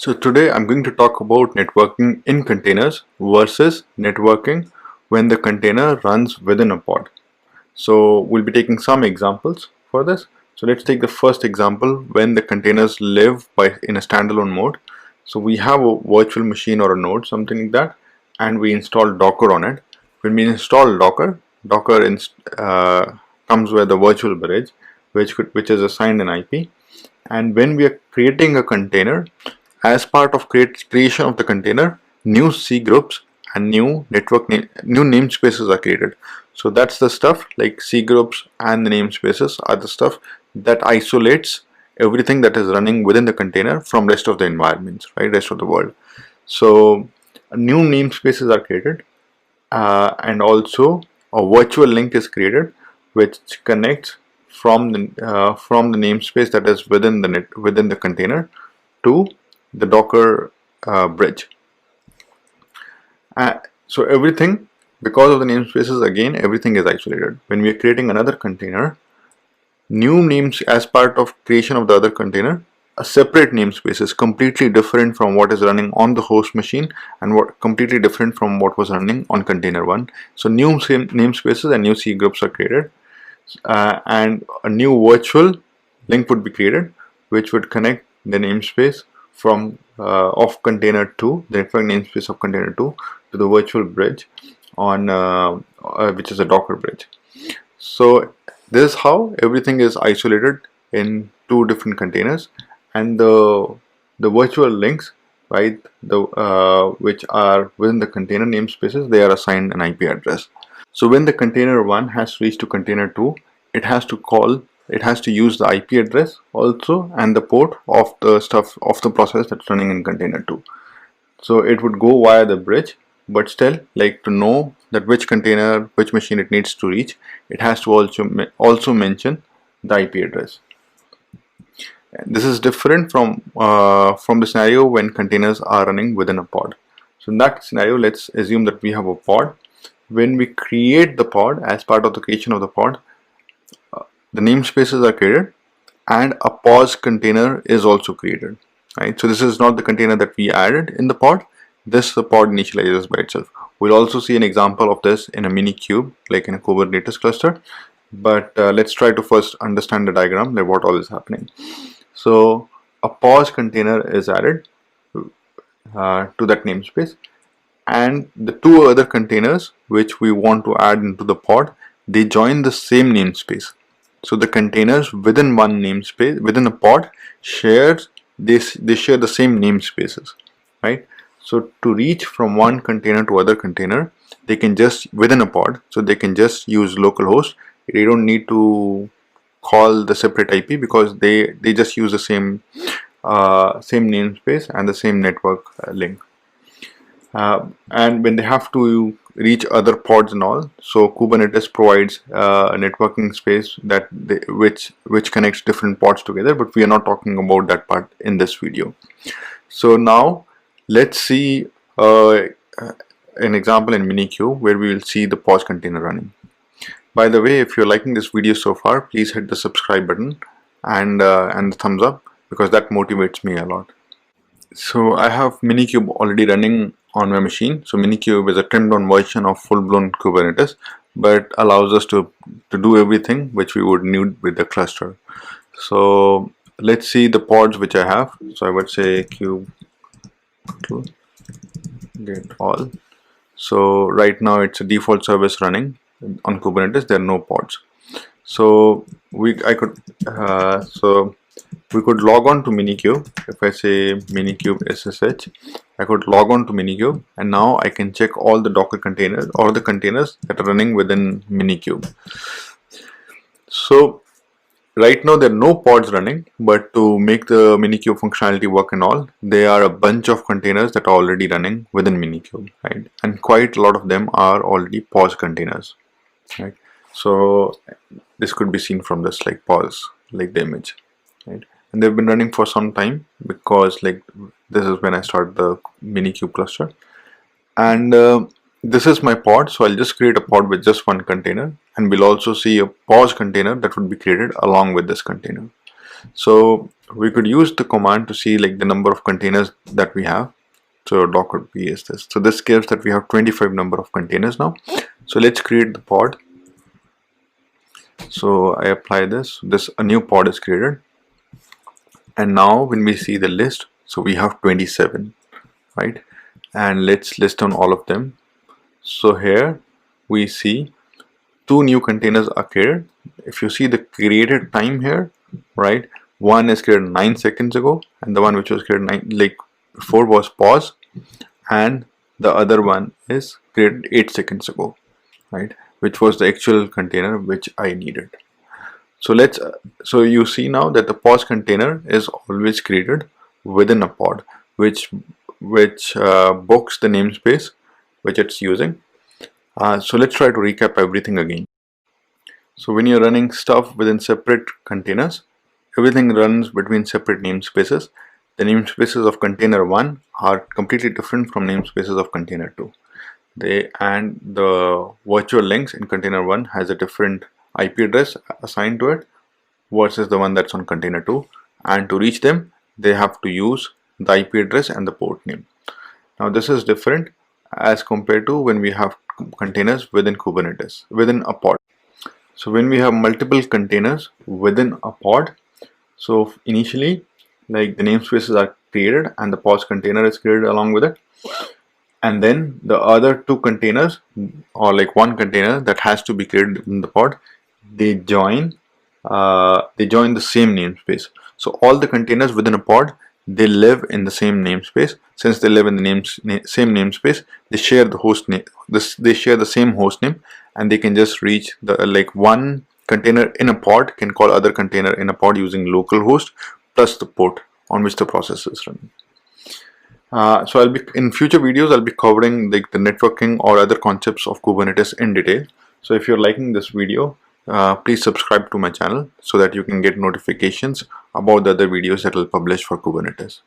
So today I'm going to talk about networking in containers versus networking when the container runs within a pod. So we'll be taking some examples for this. So let's take the first example when the containers live in a standalone mode. So we have a virtual machine or a node, something like that, and we install Docker on it. When we install Docker, comes with a virtual bridge, which is assigned an IP. And when we are creating a container, as part of creation of the container, new C groups and new namespaces are created. So that's the stuff, like C groups and the namespaces are the stuff that isolates everything that is running within the container from rest of the environments, right, rest of the world. So new namespaces are created, and also a virtual link is created which connects from the namespace that is within the container to the Docker bridge. So everything, because of the namespaces, again everything is isolated. When we are creating another container, new names as part of creation of the other container, a separate namespace is completely different from what is running on the host machine and what completely different from what was running on container 1. So new namespaces and new C groups are created, and a new virtual link would be created which would connect the namespace from of container 2, the network namespace of container 2, to the virtual bridge on which is a Docker bridge. So this is how everything is isolated in two different containers, and the virtual links, right, which are within the container namespaces, they are assigned an IP address. So when the container 1 has reached to container 2, it has to use the IP address also and the port of the process that's running in container 2. So it would go via the bridge, but still, like, to know that which machine it needs to reach, it has to also mention the IP address. And this is different from the scenario when containers are running within a pod. So in that scenario, let's assume that we have a pod. When we create the pod, as part of the creation of the pod, the namespaces are created and a pause container is also created, right? So this is not the container that we added in the pod. The pod initializes by itself. We'll also see an example of this in a Minikube, like in a Kubernetes cluster. But let's try to first understand the diagram, like what all is happening. So a pause container is added to that namespace, and the two other containers which we want to add into the pod, they join the same namespace. So the containers within one namespace, within a pod, they share the same namespaces, right? So to reach from one container to other container, they can just, within a pod, so they can just use localhost. They don't need to call the separate IP because they just use the same namespace and the same network link. And when they have to reach other pods and all, so Kubernetes provides a networking space which connects different pods together, but we are not talking about that part in this video. So now let's see an example in Minikube where we will see the pause container running. By the way, if you're liking this video so far, please hit the subscribe button and the thumbs up, because that motivates me a lot. So I have Minikube already running on my machine. So Minikube is a trimmed down version of full-blown Kubernetes, but allows us to do everything which we would need with the cluster. So let's see the pods which I have. So I would say kube get all. So right now it's a default service running on Kubernetes. There are no pods. So we could log on to Minikube. If I say Minikube SSH, I could log on to Minikube, and now I can check all the Docker containers or the containers that are running within Minikube. So right now there are no pods running, but to make the Minikube functionality work and all, there are a bunch of containers that are already running within Minikube, right? And quite a lot of them are already pause containers, right? So this could be seen from this, like pause, like the image, right? And they've been running for some time, because like this is when I started the Minikube cluster, and this is my pod. So I'll just create a pod with just one container, and we'll also see a pause container that would be created along with this container. So we could use the command to see like the number of containers that we have. So docker p is this. So this gives that we have 25 number of containers now. So let's create the pod. So I apply this. A new pod is created. And now when we see the list, so we have 27, right? And let's list down all of them. So here we see 2 new containers are created. If you see the created time here, right? One is created 9 seconds ago, and the one which was created before was pause, and the other one is created 8 seconds ago, right? Which was the actual container which I needed. So so you see now that the pause container is always created within a pod, which books the namespace which it's using. So let's try to recap everything again. So when you're running stuff within separate containers, everything runs between separate namespaces. The namespaces of container 1 are completely different from namespaces of container 2. And the virtual links in container 1 has a different IP address assigned to it versus the one that's on container 2, and to reach them they have to use the IP address and the port name. Now this is different as compared to when we have containers within Kubernetes, within a pod. So when we have multiple containers within a pod, so initially like the namespaces are created and the pause container is created along with it, and then the other 2 containers, or like one container that has to be created in the pod, they join the same namespace. So all the containers within a pod, they live in the same namespace. Since they live in the same namespace, they share the host name. They share the same host name, and they can just reach the one container in a pod can call other container in a pod using localhost plus the port on which the process is running. So in future videos I'll be covering the networking or other concepts of Kubernetes in detail. So if you're liking this video, please subscribe to my channel so that you can get notifications about the other videos that I'll publish for Kubernetes.